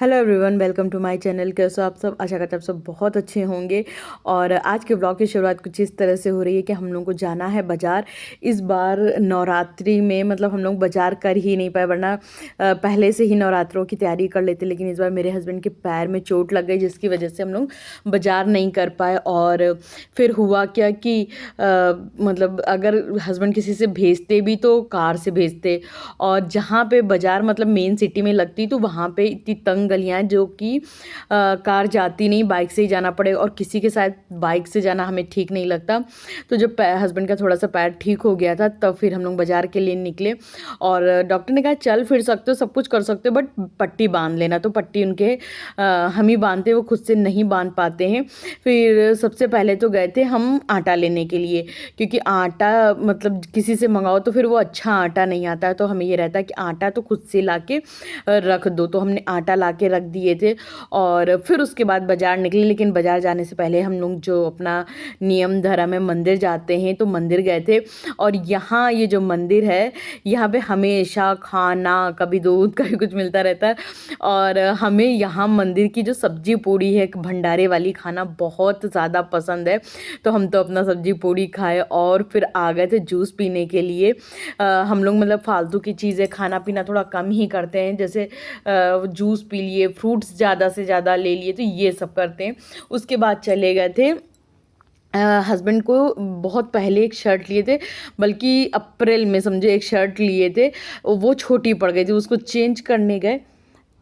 Hello everyone, welcome to my channel. कैसे हो आप सब? आशा करते हैं आप सब बहुत अच्छे होंगे। और आज के ब्लॉग की शुरुआत कुछ इस तरह से हो रही है कि हम लोग को जाना है बाज़ार। इस बार नवरात्रि में मतलब हम लोग बाज़ार कर ही नहीं पाए, वरना पहले से ही नवरात्रों की तैयारी कर लेते। लेकिन इस बार मेरे हस्बैंड के पैर में चोट लग गई, जिसकी वजह से हम लोग बाज़ार नहीं कर पाए। और फिर हुआ क्या कि मतलब अगर हस्बैंड किसी से भेजते भी तो कार से भेजते, और जहाँ पे बाज़ार मतलब मेन सिटी में लगती तो वहाँ पे इतनी तंग गलियाँ हैं जो कि कार जाती नहीं, बाइक से ही जाना पड़ेगा। और किसी के साथ बाइक से जाना हमें ठीक नहीं लगता। तो जब हस्बैंड का थोड़ा सा पैर ठीक हो गया था तब फिर हम लोग बाज़ार के लिए निकले। और डॉक्टर ने कहा चल फिर सकते हो, सब कुछ कर सकते हो, बट पट्टी बांध लेना। तो पट्टी उनके हम ही बांधते, वो खुद से नहीं बांध पाते हैं। फिर सबसे पहले तो गए थे हम आटा लेने के लिए, क्योंकि आटा मतलब किसी से मंगाओ तो फिर वो अच्छा आटा नहीं आता है। तो हमें ये रहता है कि आटा तो खुद से ला के रख दो। तो हमने आटा ला के रख दिए थे और फिर उसके बाद बाज़ार निकले। लेकिन बाज़ार जाने से पहले हम लोग जो अपना नियम धर्म है, मंदिर जाते हैं, तो मंदिर गए थे। और यहाँ ये जो मंदिर है, यहाँ पे हमेशा खाना, कभी दूध कभी कुछ मिलता रहता है। और हमें यहाँ मंदिर की जो सब्जी पूड़ी है भंडारे वाली, खाना बहुत ज़्यादा पसंद है। तो हम तो अपना सब्जी पूड़ी खाए और फिर आ गए थे जूस पीने के लिए। हम लोग मतलब फालतू की चीज़ें खाना पीना थोड़ा कम ही करते हैं, जैसे जूस पी लिए, फ्रूट्स ज़्यादा से ज़्यादा ले लिए, तो ये सब करते हैं। उसके बाद चले गए थे हस्बैंड को बहुत पहले एक शर्ट लिए थे, बल्कि अप्रैल में समझो एक शर्ट लिए थे, वो छोटी पड़ गई थी, उसको चेंज करने गए।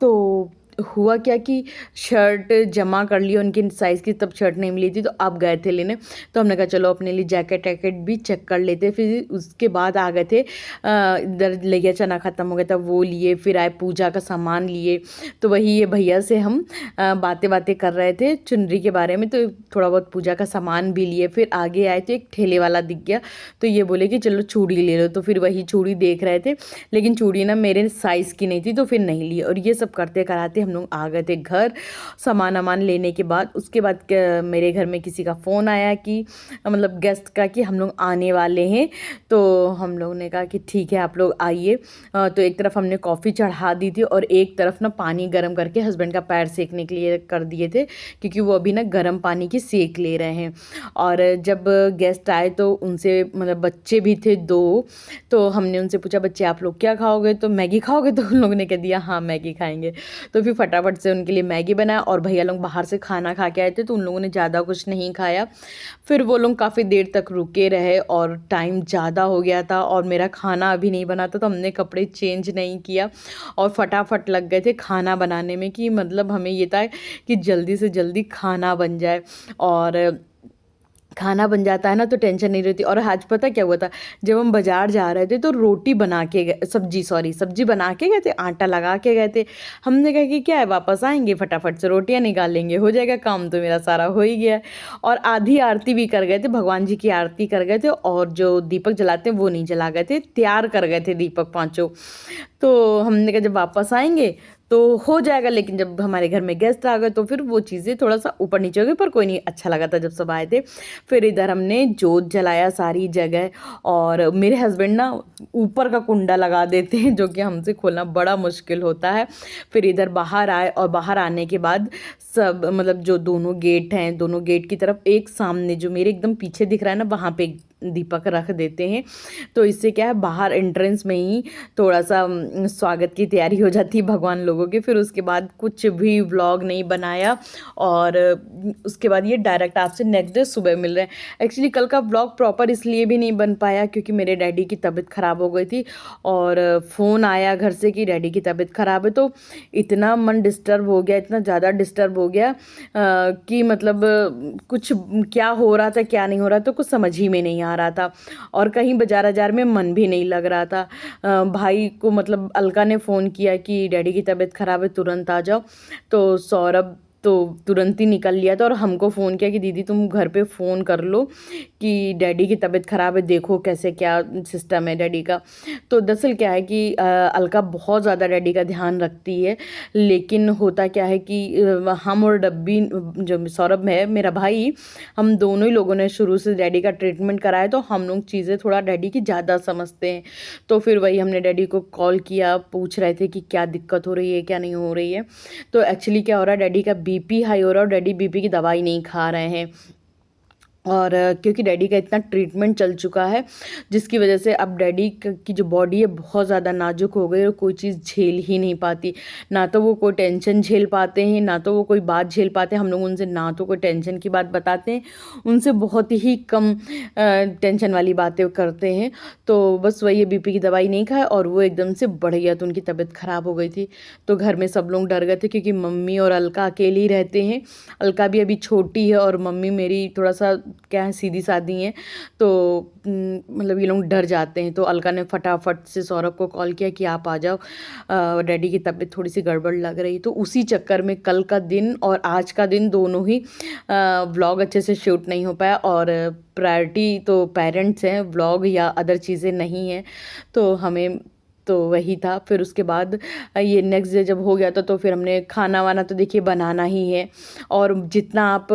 तो हुआ क्या कि शर्ट जमा कर ली उनकी साइज़ की, तब शर्ट नहीं मिली थी, तो अब गए थे लेने। तो हमने कहा चलो अपने लिए जैकेट वैकेट भी चेक कर लेते। फिर उसके बाद आ गए थे इधर लिया चना ख़त्म हो गया था, वो लिए। फिर आए पूजा का सामान लिए। तो वही ये भैया से हम बातें बातें कर रहे थे चुनरी के बारे में, तो थोड़ा बहुत पूजा का सामान भी लिए। फिर आगे आए तो एक ठेले वाला दिख गया, तो ये बोले कि चलो चूड़ी ले लो। तो फिर वही चूड़ी देख रहे थे, लेकिन चूड़ी ना मेरे साइज़ की नहीं थी, तो फिर नहीं ली। और ये सब करते कराते हम लोग आ गए थे घर, सामान वामान लेने के बाद। उसके बाद मेरे घर में किसी का फ़ोन आया कि मतलब गेस्ट का, कि हम लोग आने वाले हैं। तो हम लोगों ने कहा कि ठीक है आप लोग आइए। तो एक तरफ हमने कॉफ़ी चढ़ा दी थी और एक तरफ ना पानी गर्म करके हस्बैंड का पैर सेकने के लिए कर दिए थे, क्योंकि वो अभी ना गर्म पानी की सेक ले रहे हैं। और जब गेस्ट आए तो उनसे मतलब बच्चे भी थे दो, तो हमने उनसे पूछा बच्चे आप लोग क्या खाओगे, तो मैगी खाओगे? तो उन लोगों ने कह दिया हाँ मैगी खाएंगे। तो फिर फटाफट से उनके लिए मैगी बनाया। और भैया लोग बाहर से खाना खा के आए थे, तो उन लोगों ने ज़्यादा कुछ नहीं खाया। फिर वो लोग काफ़ी देर तक रुके रहे और टाइम ज़्यादा हो गया था और मेरा खाना अभी नहीं बना था, तो हमने कपड़े चेंज नहीं किया और फटाफट लग गए थे खाना बनाने में, कि मतलब हमें ये था कि जल्दी से जल्दी खाना बन जाए। और खाना बन जाता है ना तो टेंशन नहीं रहती। और आज पता क्या हुआ था, जब हम बाज़ार जा रहे थे तो रोटी बना के गए, सब्जी बना के गए थे, आटा लगा के गए थे। हमने कहा कि क्या है, वापस आएंगे फटाफट से रोटियां निकाल लेंगे, हो जाएगा काम, तो मेरा सारा हो ही गया। और आधी आरती भी कर गए थे, भगवान जी की आरती कर गए थे, और जो दीपक जलाते हैं वो नहीं जला गए थे, तैयार कर गए थे दीपक पाँचों। तो हमने कहा जब वापस आएंगे तो हो जाएगा। लेकिन जब हमारे घर में गेस्ट आ गए तो फिर वो चीज़ें थोड़ा सा ऊपर नीचे हो गई, पर कोई नहीं, अच्छा लगा था जब सब आए थे। फिर इधर हमने जोत जलाया सारी जगह। और मेरे हस्बैंड ना ऊपर का कुंडा लगा देते हैं, जो कि हमसे खोलना बड़ा मुश्किल होता है। फिर इधर बाहर आए, और बाहर आने के बाद सब मतलब जो दोनों गेट हैं, दोनों गेट की तरफ एक सामने जो मेरे एकदम पीछे दिख रहा है ना, वहाँ पे दीपक रख देते हैं। तो इससे क्या है, बाहर एंट्रेंस में ही थोड़ा सा स्वागत की तैयारी हो जाती है भगवान लोगों की। फिर उसके बाद कुछ भी व्लॉग नहीं बनाया। और उसके बाद ये डायरेक्ट आपसे नेक्स्ट डे सुबह मिल रहे हैं। एक्चुअली कल का व्लॉग प्रॉपर इसलिए भी नहीं बन पाया क्योंकि मेरे डैडी की तबीयत ख़राब हो गई थी, और फ़ोन आया घर से कि डैडी की तबीयत ख़राब है। तो इतना मन डिस्टर्ब हो गया, इतना ज़्यादा डिस्टर्ब हो गया कि मतलब कुछ क्या हो रहा था क्या नहीं हो रहा, तो कुछ समझ ही में नहीं आ रहा था। और कहीं बाज़ार में मन भी नहीं लग रहा था। भाई को मतलब अलका ने फ़ोन किया कि डैडी की तबीयत ख़राब है, तुरंत आ जाओ। तो सौरभ तो तुरंत ही निकल लिया था और हमको फ़ोन किया कि दीदी तुम घर पे फ़ोन कर लो कि डैडी की तबीयत ख़राब है, देखो कैसे क्या सिस्टम है डैडी का। तो दरअसल क्या है कि अलका बहुत ज़्यादा डैडी का ध्यान रखती है, लेकिन होता क्या है कि हम और डब्बी, जो सौरभ है मेरा भाई, हम दोनों ही लोगों ने शुरू से डैडी का ट्रीटमेंट कराया, तो हम लोग चीज़ें थोड़ा डैडी की ज़्यादा समझते हैं। तो फिर वही हमने डैडी को कॉल किया, पूछ रहे थे कि क्या दिक्कत हो रही है क्या नहीं हो रही है। तो एक्चुअली क्या हो रहा है, डैडी का बीपी हाई हो रहा है और डैडी बीपी की दवाई नहीं खा रहे हैं। और क्योंकि डैडी का इतना ट्रीटमेंट चल चुका है, जिसकी वजह से अब डैडी की जो बॉडी है बहुत ज़्यादा नाजुक हो गई और कोई चीज़ झेल ही नहीं पाती। ना तो वो कोई टेंशन झेल पाते हैं, ना तो वो कोई बात झेल पाते हैं। हम लोग उनसे ना तो कोई टेंशन की बात बताते हैं, उनसे बहुत ही कम टेंशन वाली बातें करते हैं। तो बस वही बीपी की दवाई नहीं खाए और वो एकदम से बढ़ गया, तो उनकी तबीयत ख़राब हो गई थी। तो घर में सब लोग डर गए थे, क्योंकि मम्मी और अलका अकेले ही रहते हैं। अलका भी अभी छोटी है और मम्मी मेरी थोड़ा सा क्या है, सीधी सादी हैं। तो मतलब ये लोग डर जाते हैं। तो अलका ने फटाफट से सौरभ को कॉल किया कि आप आ जाओ, डैडी की तबीयत थोड़ी सी गड़बड़ लग रही। तो उसी चक्कर में कल का दिन और आज का दिन दोनों ही व्लॉग अच्छे से शूट नहीं हो पाया। और प्रायोरिटी तो पेरेंट्स हैं, व्लॉग या अदर चीज़ें नहीं हैं। तो हमें तो वही था। फिर उसके बाद ये नेक्स्ट डे जब हो गया था, तो फिर हमने खाना वाना तो देखिए बनाना ही है, और जितना आप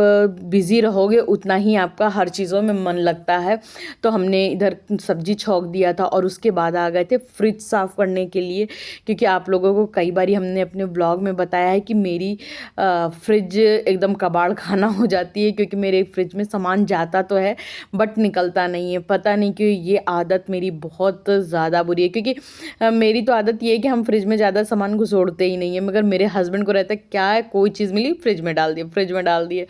बिज़ी रहोगे उतना ही आपका हर चीज़ों में मन लगता है। तो हमने इधर सब्जी छौंक दिया था और उसके बाद आ गए थे फ्रिज साफ़ करने के लिए, क्योंकि आप लोगों को कई बार हमने अपने ब्लॉग में बताया है कि मेरी फ्रिज एकदम कबाड़ खाना हो जाती है, क्योंकि मेरे फ्रिज में सामान जाता तो है बट निकलता नहीं है। पता नहीं क्यों ये आदत मेरी बहुत ज़्यादा बुरी है, क्योंकि मेरी तो आदत ये है कि हम फ्रिज में ज़्यादा सामान घुसोड़ते ही नहीं है, मगर मेरे हस्बैंड को रहता है क्या है, कोई चीज़ मिली फ्रिज में डाल दिए, फ्रिज में डाल दिए।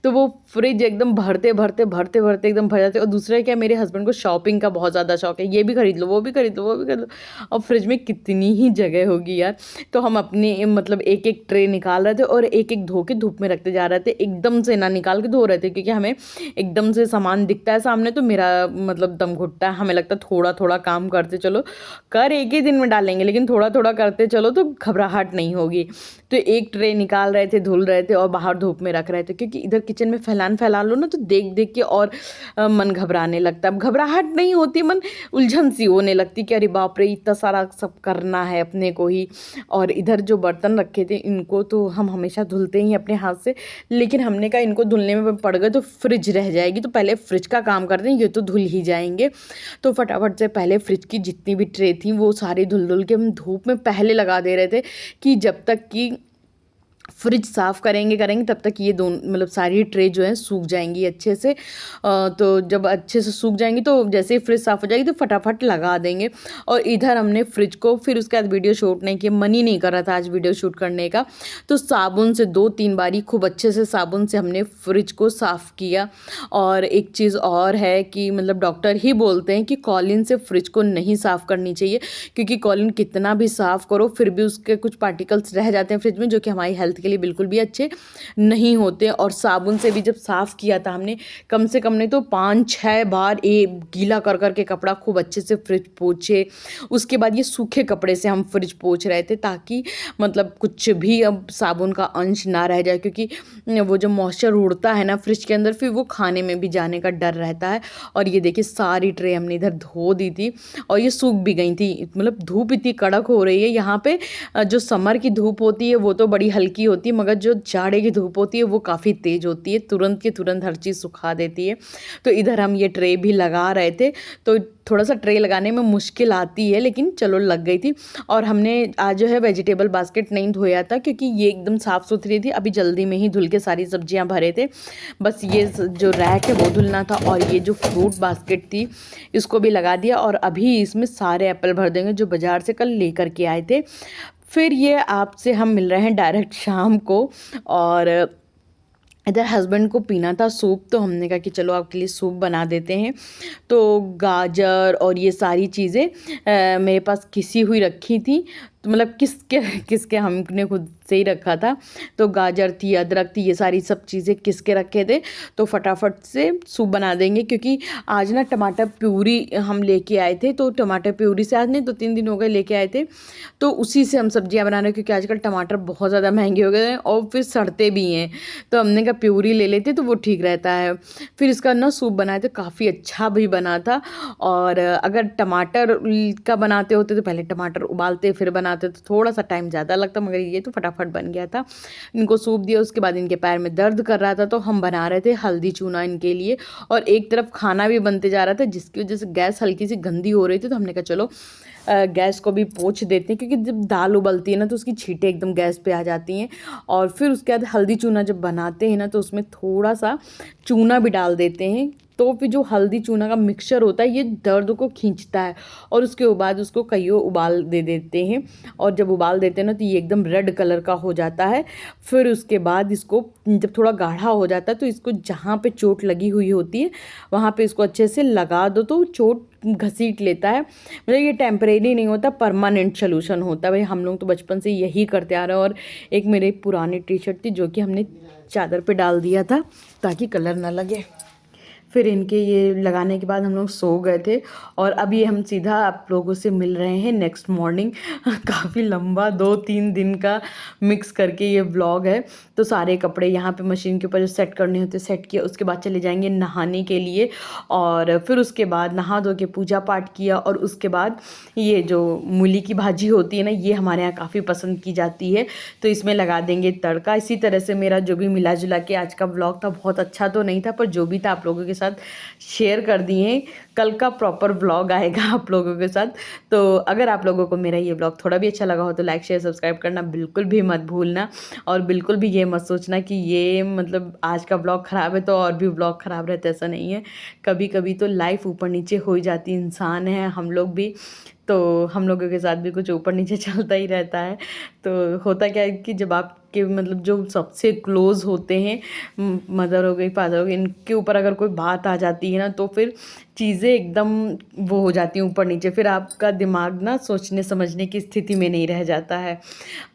तो वो फ्रिज एकदम भरते भरते भरते भरते एकदम भर जाते। और दूसरा क्या, मेरे हस्बैंड को शॉपिंग का बहुत ज़्यादा शौक है, ये भी खरीद लो, वो भी खरीद लो, वो भी खरीद लो। और फ्रिज में कितनी ही जगह होगी यार। तो हम अपनी मतलब एक एक ट्रे निकाल रहे थे और एक एक धो के धूप में रखते जा रहे थे, एकदम से ना निकाल के धो रहे थे, क्योंकि हमें एकदम से सामान दिखता है सामने तो मेरा मतलब दम घुटता है। हमें लगता है थोड़ा थोड़ा काम करते चलो, कर एक ही दिन में डालेंगे, लेकिन थोड़ा थोड़ा करते चलो तो घबराहट नहीं होगी। तो एक ट्रे निकाल रहे थे, धुल रहे थे और बाहर धूप में रख रहे थे, क्योंकि इधर किचन में फैला लो ना तो देख देख के और मन घबराने लगता है। अब घबराहट नहीं होती, मन उलझन सी होने लगती कि अरे बाप रे इतना सारा सब करना है अपने को ही। और इधर जो बर्तन रखे थे इनको तो हम हमेशा धुलते ही अपने हाथ से, लेकिन हमने कहा इनको धुलने में पड़ गए तो फ्रिज रह जाएगी, तो पहले फ्रिज का काम करते हैं, ये तो धुल ही जाएंगे। तो फटाफट से पहले फ्रिज की जितनी भी ट्रे थी वो सारी धुल धुल के हम धूप में पहले लगा दे रहे थे, कि जब तक कि फ्रिज साफ़ करेंगे तब तक ये दोनों मतलब सारी ट्रे जो है सूख जाएंगी अच्छे से। तो जब अच्छे से सूख जाएंगी तो जैसे ही फ्रिज साफ़ हो जाएगी तो फटाफट लगा देंगे। और इधर हमने फ्रिज को फिर उसके बाद वीडियो शूट नहीं किया, मन ही नहीं कर रहा था आज वीडियो शूट करने का। तो साबुन से 2-3 बारी खूब अच्छे से साबुन से हमने फ्रिज को साफ़ किया। और एक चीज़ और है कि मतलब डॉक्टर ही बोलते हैं कि कॉलिन से फ्रिज को नहीं साफ़ करनी चाहिए, क्योंकि कॉलिन कितना भी साफ़ करो फिर भी उसके कुछ पार्टिकल्स रह जाते हैं फ्रिज में, जो कि हमारी हेल्थ के लिए बिल्कुल भी अच्छे नहीं होते। और साबुन से भी जब साफ़ किया था हमने, कम से कम नहीं तो 5-6 बार गीला कर कर के कपड़ा खूब अच्छे से फ्रिज पोंछे। उसके बाद ये सूखे कपड़े से हम फ्रिज पोंछ रहे थे, ताकि मतलब कुछ भी अब साबुन का अंश ना रह जाए, क्योंकि वो जो मॉइस्चर उड़ता है ना फ्रिज के अंदर, फिर वो खाने में भी जाने का डर रहता है। और ये देखिए सारी ट्रे हमने इधर धो दी थी और ये सूख भी गई थी। मतलब धूप इतनी कड़क हो रही है यहाँ पे, जो समर की धूप होती है वो तो बड़ी हल्की होती है, मगर जो जाड़े की धूप होती है वो काफ़ी तेज़ होती है, तुरंत के तुरंत हर चीज़ सुखा देती है। तो इधर हम ये ट्रे भी लगा रहे थे, तो थोड़ा सा ट्रे लगाने में मुश्किल आती है, लेकिन चलो लग गई थी। और हमने आज जो है वेजिटेबल बास्केट नहीं धोया था, क्योंकि ये एकदम साफ़ सुथरी थी, अभी जल्दी में ही धुल के सारी सब्जियां भरे थे। बस ये जो रैक है वो धुलना था, और ये जो फ्रूट बास्केट थी इसको भी लगा दिया। और अभी इसमें सारे एप्पल भर देंगे जो बाज़ार से कल लेकर के आए थे। फिर ये आपसे हम मिल रहे हैं डायरेक्ट शाम को। और इधर हस्बैंड को पीना था सूप, तो हमने कहा कि चलो आपके लिए सूप बना देते हैं। तो गाजर और ये सारी चीज़ें मेरे पास घिसी हुई रखी थी, तो मतलब किसके किसके हमने खुद से ही रखा था। तो गाजर थी, अदरक थी, ये सारी सब चीज़ें किस के रखे थे। तो फटाफट से सूप बना देंगे, क्योंकि आज ना टमाटर प्यूरी हम लेके आए थे। तो टमाटर प्यूरी से आज नहीं 2-3 दिन हो गए लेके आए थे, तो उसी से हम सब्जियां बना रहे हैं, क्योंकि आजकल टमाटर बहुत ज़्यादा महंगे हो गए हैं और फिर सड़ते भी हैं। तो हमने कहा प्यूरी ले लेते तो वो ठीक रहता है। फिर इसका ना सूप बनाए तो काफ़ी अच्छा भी बना था। और अगर टमाटर का बनाते होते तो पहले टमाटर उबालते फिर बनाते तो थोड़ा सा टाइम ज़्यादा लगता, मगर ये तो फटाफट बन गया था। इनको सूप दिया, उसके बाद इनके पैर में दर्द कर रहा था, तो हम बना रहे थे हल्दी चूना इनके लिए। और एक तरफ खाना भी बनते जा रहा था, जिसकी वजह से गैस हल्की सी गंदी हो रही थी। तो हमने कहा चलो गैस को भी पोंछ देते हैं, क्योंकि जब दाल उबलती है ना तो उसकी छींटें एकदम गैस पे आ जाती हैं। और फिर उसके बाद हल्दी चूना जब बनाते हैं ना तो उसमें थोड़ा सा चूना भी डाल देते हैं। तो फिर जो हल्दी चूना का मिक्सचर होता है ये दर्द को खींचता है। और उसके बाद उसको कईयों उबाल दे देते हैं। और जब उबाल देते हैं ना तो ये एकदम रेड कलर का हो जाता है। फिर उसके बाद इसको जब थोड़ा गाढ़ा हो जाता है तो इसको जहाँ पे चोट लगी हुई होती है वहाँ पे इसको अच्छे से लगा दो, तो चोट घसीट लेता है। मतलब ये टेम्परेरी नहीं होता, परमानेंट सोल्यूशन होता है। भाई हम लोग तो बचपन से यही करते आ रहे हैं। और एक मेरे पुरानी टी शर्ट थी जो कि हमने चादर पे डाल दिया था ताकि कलर ना लगे। फिर इनके ये लगाने के बाद हम लोग सो गए थे। और अब ये हम सीधा आप लोगों से मिल रहे हैं नेक्स्ट मॉर्निंग। काफ़ी लंबा 2-3 दिन का मिक्स करके ये व्लॉग है। तो सारे कपड़े यहाँ पे मशीन के ऊपर जो सेट करने होते सेट किया, उसके बाद चले जाएंगे नहाने के लिए। और फिर उसके बाद नहा धो के पूजा पाठ किया। और उसके बाद ये जो मूली की भाजी होती है ना, ये हमारे यहाँ काफ़ी पसंद की जाती है, तो इसमें लगा देंगे तड़का। इसी तरह से मेरा जो भी मिला जुला के आज का व्लॉग था, बहुत अच्छा तो नहीं था पर जो भी था आप लोगों के साथ शेयर कर दिए। कल का प्रॉपर व्लॉग आएगा आप लोगों के साथ। तो अगर आप लोगों को मेरा ये व्लॉग थोड़ा भी अच्छा लगा हो तो लाइक शेयर सब्सक्राइब करना बिल्कुल भी मत भूलना। और बिल्कुल भी ये मत सोचना कि ये मतलब आज का व्लॉग ख़राब है तो और भी व्लॉग ख़राब रहता है, ऐसा नहीं है। कभी कभी तो लाइफ ऊपर नीचे हो ही जाती, इंसान है हम लोग भी, तो हम लोगों के साथ भी कुछ ऊपर नीचे चलता ही रहता है। तो होता क्या है कि जब आपके मतलब जो सबसे क्लोज़ होते हैं, मदर हो गई, फादर हो गए, इनके ऊपर अगर कोई बात आ जाती है ना तो फिर चीज़ें एकदम वो हो जाती हैं ऊपर नीचे। फिर आपका दिमाग ना सोचने समझने की स्थिति में नहीं रह जाता है।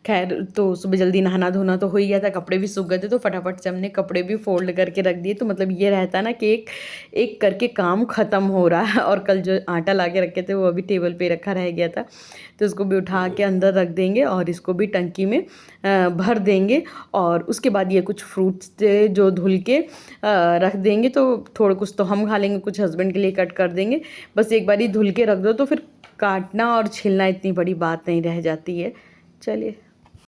खैर, तो सुबह जल्दी नहाना धोना तो हो ही गया था, कपड़े भी सूख गए थे, तो फटाफट से हमने कपड़े भी फोल्ड करके रख दिए। तो मतलब ये रहता है ना कि एक एक करके काम ख़त्म हो रहा है। और कल जो आटा ला के रखे थे वो अभी टेबल पे रखा रह गया था, तो उसको भी उठा के अंदर रख देंगे और इसको भी टंकी में भर देंगे। और उसके बाद ये कुछ फ्रूट्स थे जो धुल के रख देंगे, तो थोड़ा कुछ तो हम खा लेंगे, कुछ हस्बैंड के लिए कट कर देंगे। बस एक बार ही धुल के रख दो तो फिर काटना और छिलना इतनी बड़ी बात नहीं रह जाती है। चलिए।